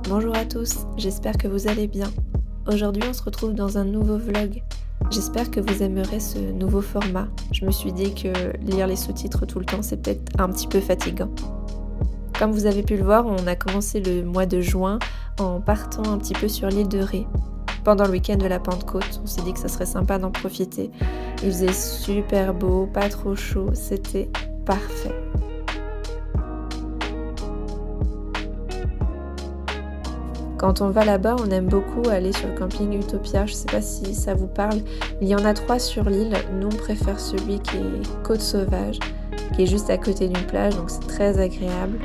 Bonjour à tous, j'espère que vous allez bien. Aujourd'hui on se retrouve dans un nouveau vlog. J'espère que vous aimerez ce nouveau format. Je me suis dit que lire les sous-titres tout le temps c'est peut-être un petit peu fatigant. Comme vous avez pu le voir, on a commencé le mois de juin en partant un petit peu sur l'île de Ré. Pendant le week-end de la Pentecôte, on s'est dit que ça serait sympa d'en profiter. Il faisait super beau, pas trop chaud, c'était parfait. Quand on va là-bas, on aime beaucoup aller sur le camping Utopia. Je sais pas si ça vous parle. Il y en a 3 sur l'île. Nous, on préfère celui qui est Côte Sauvage, qui est juste à côté d'une plage, donc c'est très agréable.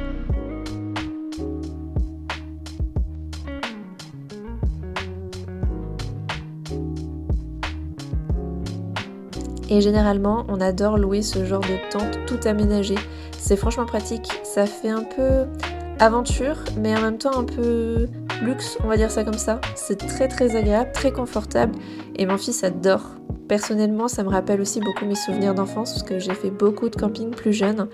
Et généralement, on adore louer ce genre de tente tout aménagée. C'est franchement pratique. Ça fait un peu aventure, mais en même temps un peu luxe, on va dire ça comme ça. C'est très agréable, très confortable et mon fils adore. Personnellement, ça me rappelle aussi beaucoup mes souvenirs d'enfance parce que j'ai fait beaucoup de camping plus jeune.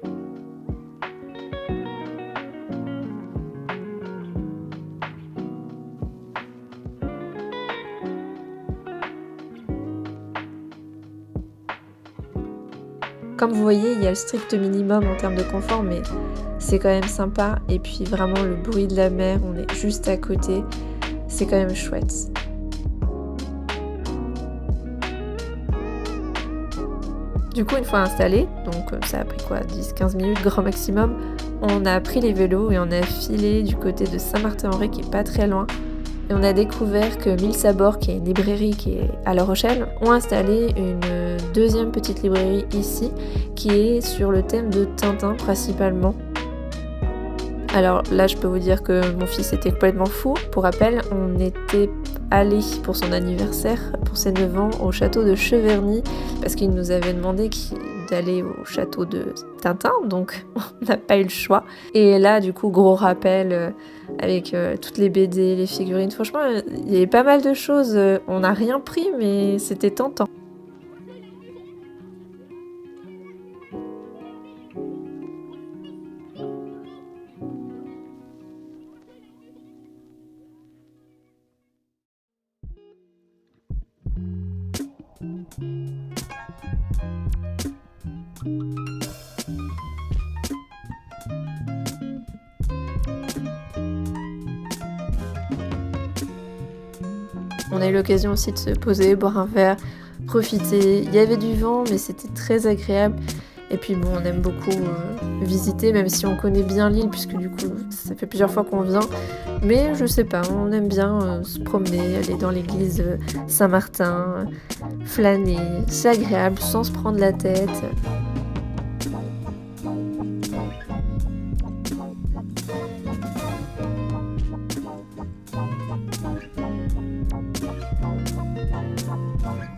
Comme vous voyez, il y a le strict minimum en termes de confort, mais c'est quand même sympa. Et puis vraiment le bruit de la mer, on est juste à côté, c'est quand même chouette. Du coup, une fois installé, donc ça a pris quoi, 10-15 minutes grand maximum, on a pris les vélos et on a filé du côté de Saint-Martin-en-Ré qui est pas très loin. Et on a découvert que Mille Sabords, qui est une librairie qui est à La Rochelle, ont installé une deuxième petite librairie ici, qui est sur le thème de Tintin principalement. Alors là, je peux vous dire que mon fils était complètement fou. Pour rappel, on était allé pour son anniversaire, pour ses 9 ans, au château de Cheverny, parce qu'il nous avait demandé d'aller au château de Tintin, donc on n'a pas eu le choix. Et là, du coup, gros rappel avec toutes les BD, les figurines. Franchement, il y avait pas mal de choses. On n'a rien pris, mais c'était tentant. On a eu l'occasion aussi de se poser, boire un verre, profiter. Il y avait du vent, mais c'était très agréable. Et puis bon, on aime beaucoup visiter, même si on connaît bien l'île, puisque du coup, ça fait plusieurs fois qu'on vient. Mais je sais pas, on aime bien se promener, aller dans l'église Saint-Martin, flâner. C'est agréable, sans se prendre la tête.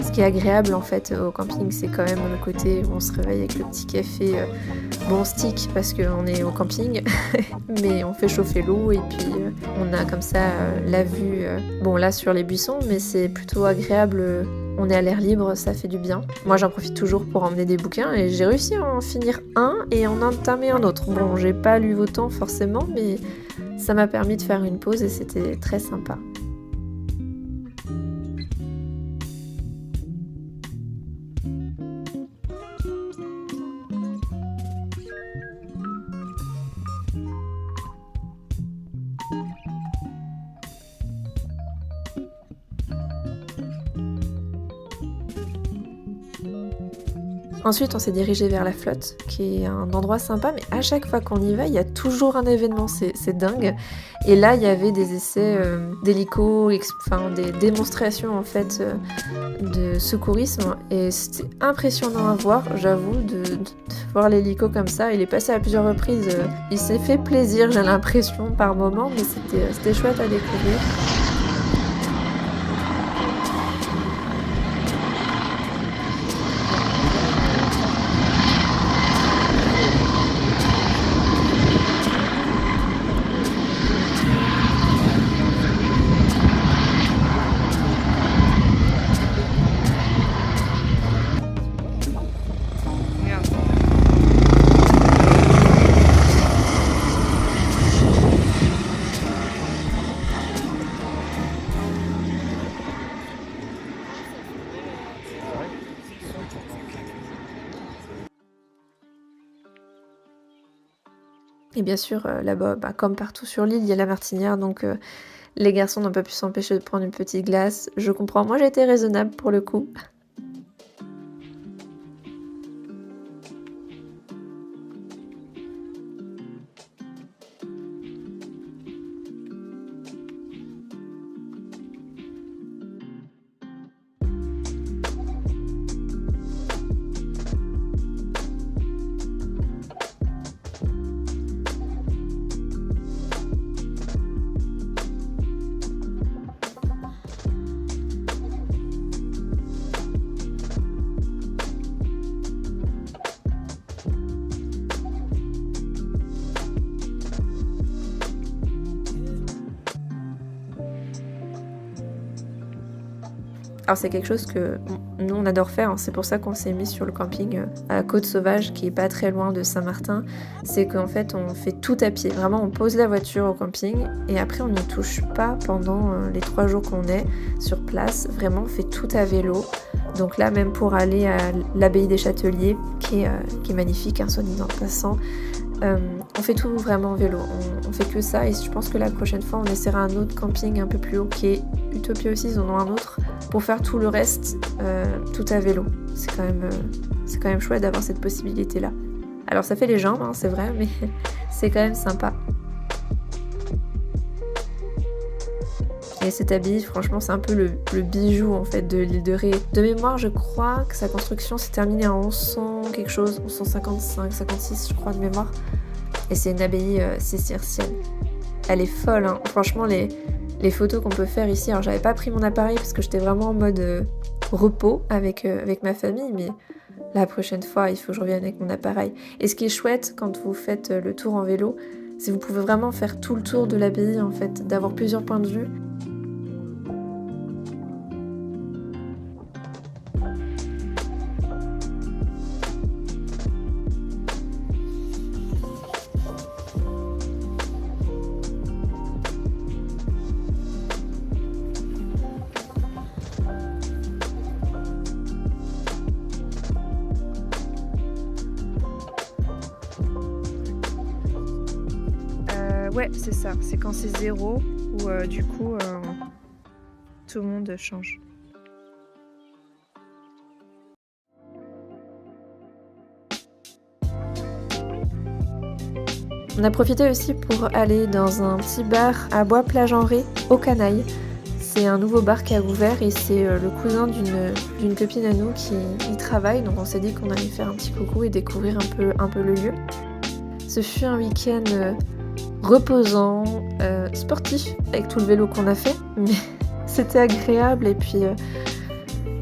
Ce qui est agréable en fait au camping, c'est quand même le côté où on se réveille avec le petit café bon stick parce qu'on est au camping, mais on fait chauffer l'eau et puis on a comme ça la vue, bon là sur les buissons, mais c'est plutôt agréable. On est à l'air libre, ça fait du bien. Moi j'en profite toujours pour emmener des bouquins et j'ai réussi à en finir un et en entamer un autre. Bon, j'ai pas lu autant forcément, mais ça m'a permis de faire une pause et c'était très sympa. Ensuite, on s'est dirigé vers la flotte, qui est un endroit sympa, mais à chaque fois qu'on y va, il y a toujours un événement, c'est dingue. Et là, il y avait des essais d'hélico, enfin des démonstrations en fait de secourisme, et c'était impressionnant à voir, j'avoue, de voir l'hélico comme ça. Il est passé à plusieurs reprises, il s'est fait plaisir, j'ai l'impression, par moment, mais c'était chouette à découvrir. Et bien sûr, là-bas, comme partout sur l'île, il y a la martinière, donc les garçons n'ont pas pu s'empêcher de prendre une petite glace. Je comprends, moi j'ai été raisonnable pour le coup. Alors c'est quelque chose que nous on adore faire, hein. C'est pour ça qu'on s'est mis sur le camping à Côte-Sauvage qui est pas très loin de Saint-Martin. C'est qu'en fait on fait tout à pied, vraiment on pose la voiture au camping et après on n'y touche pas pendant les 3 jours qu'on est sur place. Vraiment on fait tout à vélo. Donc là même pour aller à l'abbaye des Châteliers qui est magnifique, hein, soit dit en passant. On fait tout vraiment en vélo, on fait que ça et je pense que la prochaine fois on essaiera un autre camping un peu plus haut qui est Utopia aussi, ils en ont un autre pour faire tout le reste tout à vélo. C'est quand même chouette d'avoir cette possibilité là. Alors ça fait les jambes, hein, c'est vrai, mais c'est quand même sympa. Et cet abbaye, franchement, c'est un peu le bijou en fait de l'île de Ré. De mémoire, je crois que sa construction s'est terminée en 1100 quelque chose, 1155, 56, je crois de mémoire. Et c'est une abbaye cistercienne. Elle est folle, hein. Franchement, les photos qu'on peut faire ici. Alors, j'avais pas pris mon appareil parce que j'étais vraiment en mode repos avec ma famille, mais la prochaine fois, il faut que je revienne avec mon appareil. Et ce qui est chouette quand vous faites le tour en vélo, c'est que vous pouvez vraiment faire tout le tour de l'abbaye en fait, d'avoir plusieurs points de vue. Ouais, c'est ça. C'est quand c'est 0 où du coup tout le monde change. On a profité aussi pour aller dans un petit bar à Bois-Plage-en-Ré, au Canaille. C'est un nouveau bar qui a ouvert et c'est le cousin d'une copine à nous qui y travaille. Donc on s'est dit qu'on allait faire un petit coucou et découvrir un peu le lieu. Ce fut un week-end reposant, sportif avec tout le vélo qu'on a fait, mais c'était agréable et puis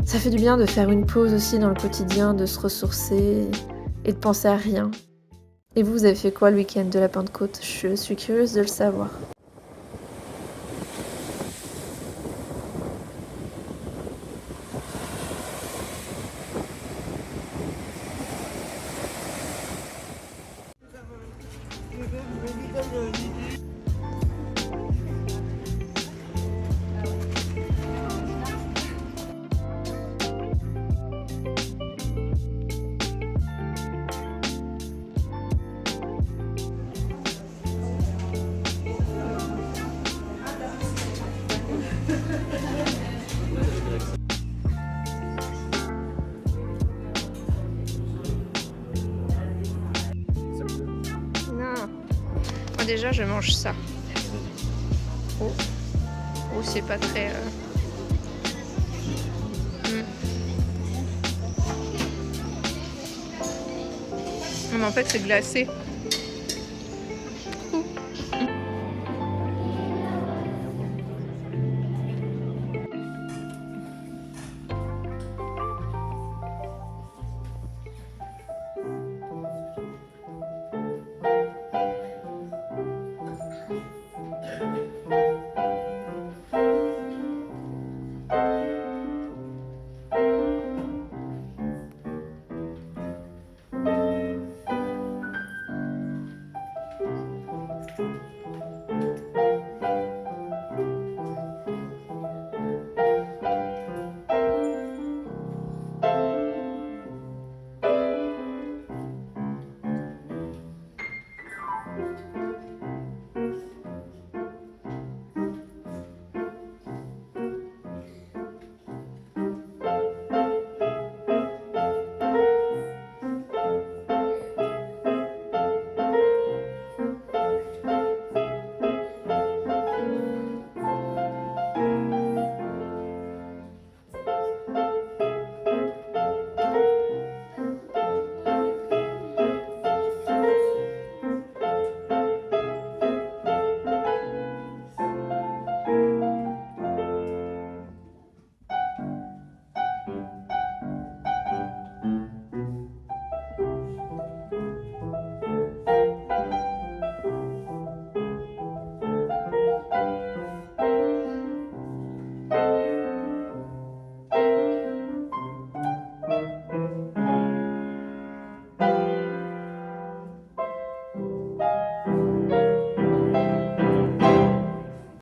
ça fait du bien de faire une pause aussi dans le quotidien, de se ressourcer et de penser à rien. Et vous avez fait quoi le week-end de la Pentecôte? Je suis curieuse de le savoir. Moi déjà je mange ça. Oh, c'est pas très... Mais en fait c'est glacé.